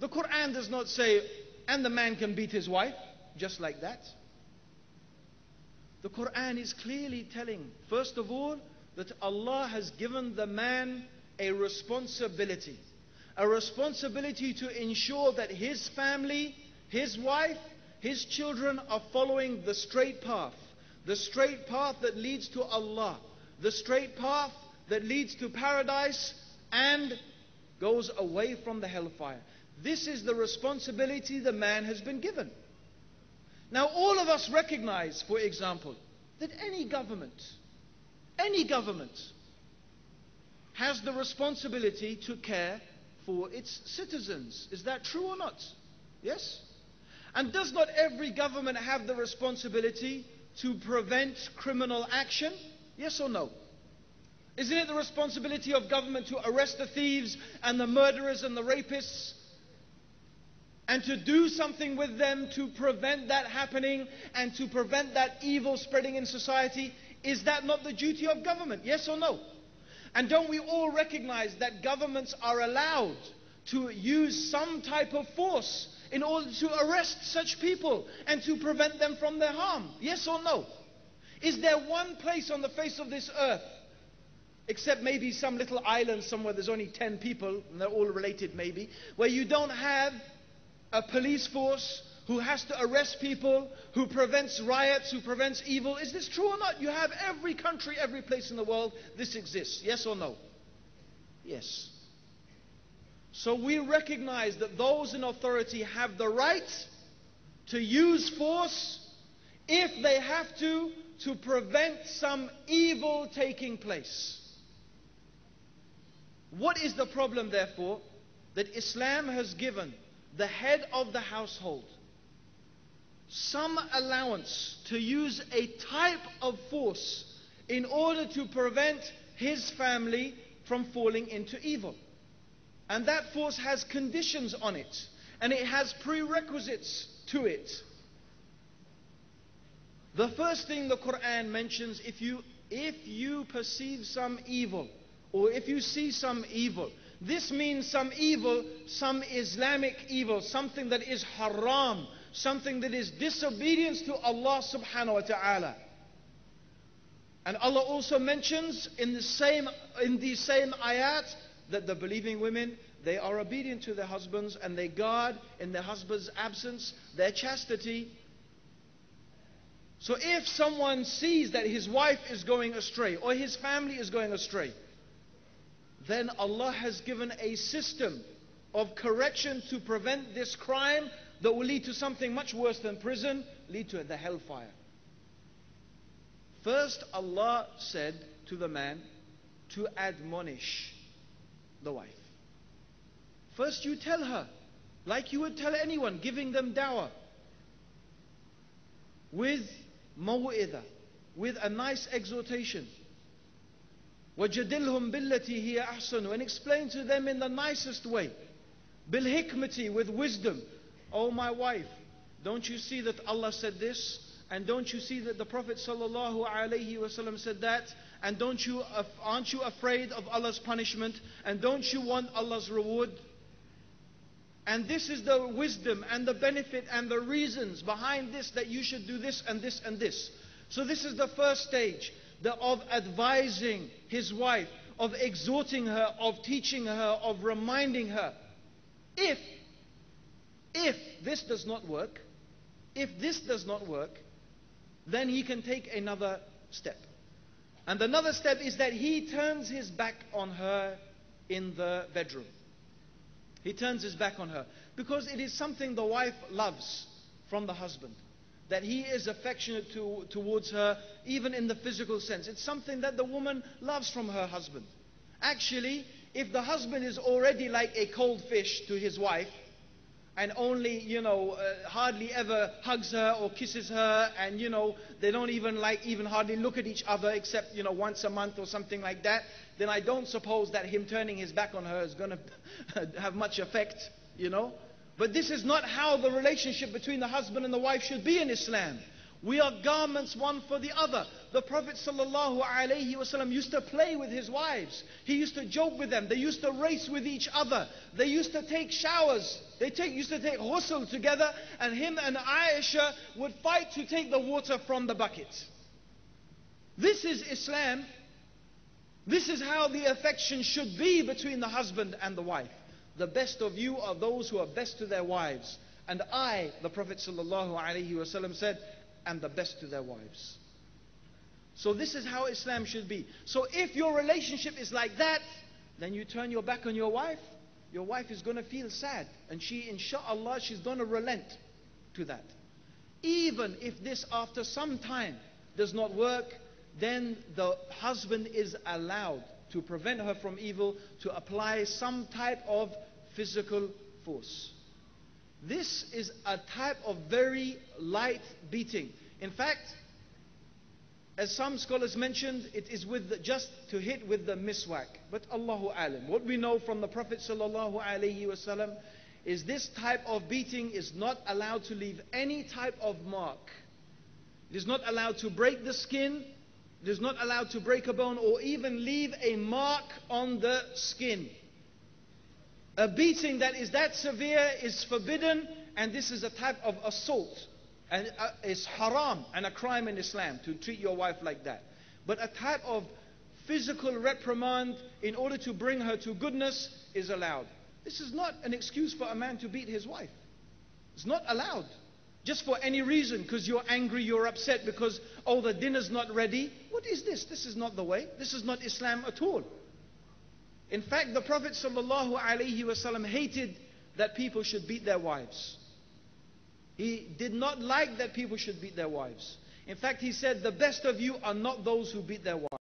The Quran does not say, and the man can beat his wife, just like that. The Quran is clearly telling, first of all, that Allah has given the man a responsibility. A responsibility to ensure that his family, his wife, his children are following the straight path. The straight path that leads to Allah. The straight path that leads to paradise and goes away from the hellfire. This is the responsibility the man has been given. Now all of us recognize, for example, that any government has the responsibility to care for its citizens. Is that true or not? Yes? And does not every government have the responsibility to prevent criminal action? Yes or no? Isn't it the responsibility of government to arrest the thieves and the murderers and the rapists? And to do something with them to prevent that happening and to prevent that evil spreading in society? Is that not the duty of government? Yes or no? And don't we all recognize that governments are allowed to use some type of force in order to arrest such people and to prevent them from their harm? Yes or no? Is there one place on the face of this earth, except maybe some little island somewhere there's only 10 people, and they're all related maybe, where you don't have a police force who has to arrest people, who prevents riots, who prevents evil? Is this true or not? You have every country, every place in the world, this exists. Yes or no? Yes. So we recognize that those in authority have the right to use force if they have to prevent some evil taking place. What is the problem, therefore? That Islam has given the head of the household some allowance to use a type of force in order to prevent his family from falling into evil. And that force has conditions on it, and it has prerequisites to it. The first thing the Quran mentions, if you perceive some evil, or if you see some evil, this means some evil, some Islamic evil, something that is haram, something that is disobedience to Allah subhanahu wa ta'ala. And Allah also mentions in these same ayat that the believing women, they are obedient to their husbands and they guard in their husband's absence their chastity. So if someone sees that his wife is going astray or his family is going astray, then Allah has given a system of correction to prevent this crime that will lead to something much worse than prison, lead to the hellfire. First, Allah said to the man to admonish the wife. First you tell her, like you would tell anyone, giving them dawah, with maw'idah, with a nice exhortation. وَجَدِلْهُمْ بِالَّتِي هِيَ أَحْسَنُ, and explain to them in the nicest way. بِالْحِكْمَةِ, with wisdom. Oh my wife, don't you see that Allah said this? And don't you see that the Prophet ﷺ said that? And aren't you afraid of Allah's punishment? And don't you want Allah's reward? And this is the wisdom and the benefit and the reasons behind this, that you should do this and this and this. So this is the first stage of advising his wife, of exhorting her, of teaching her, of reminding her. If this does not work, then he can take another step. And another step is that he turns his back on her in the bedroom. He turns his back on her because it is something the wife loves from the husband, that he is affectionate towards her, even in the physical sense. It's something that the woman loves from her husband. Actually, if the husband is already like a cold fish to his wife, and only, hardly ever hugs her or kisses her, and, they don't even hardly look at each other except, once a month or something like that, then I don't suppose that him turning his back on her is going to have much effect, But this is not how the relationship between the husband and the wife should be in Islam. We are garments one for the other. The Prophet ﷺ used to play with his wives. He used to joke with them. They used to race with each other. They used to take showers. Used to take ghusl together, and him and Aisha would fight to take the water from the bucket. This is Islam. This is how the affection should be between the husband and the wife. The best of you are those who are best to their wives. And I, the Prophet ﷺ said, am the best to their wives. So this is how Islam should be. So if your relationship is like that, then you turn your back on your wife is going to feel sad. And inshallah, she's going to relent to that. Even if this after some time does not work, then the husband is allowed to prevent her from evil, to apply some type of physical force. This is a type of very light beating. In fact, as some scholars mentioned, it is just to hit with the miswak. But Allahu alam. What we know from the Prophet ﷺ is this type of beating is not allowed to leave any type of mark. It is not allowed to break the skin. It is not allowed to break a bone or even leave a mark on the skin. A beating that is that severe is forbidden, and this is a type of assault. And it's haram and a crime in Islam to treat your wife like that. But a type of physical reprimand in order to bring her to goodness is allowed. This is not an excuse for a man to beat his wife. It's not allowed. Just for any reason, because you're angry, you're upset, because, oh, the dinner's not ready. What is this? This is not the way. This is not Islam at all. In fact, the Prophet ﷺ hated that people should beat their wives. He did not like that people should beat their wives. In fact, he said, the best of you are not those who beat their wives.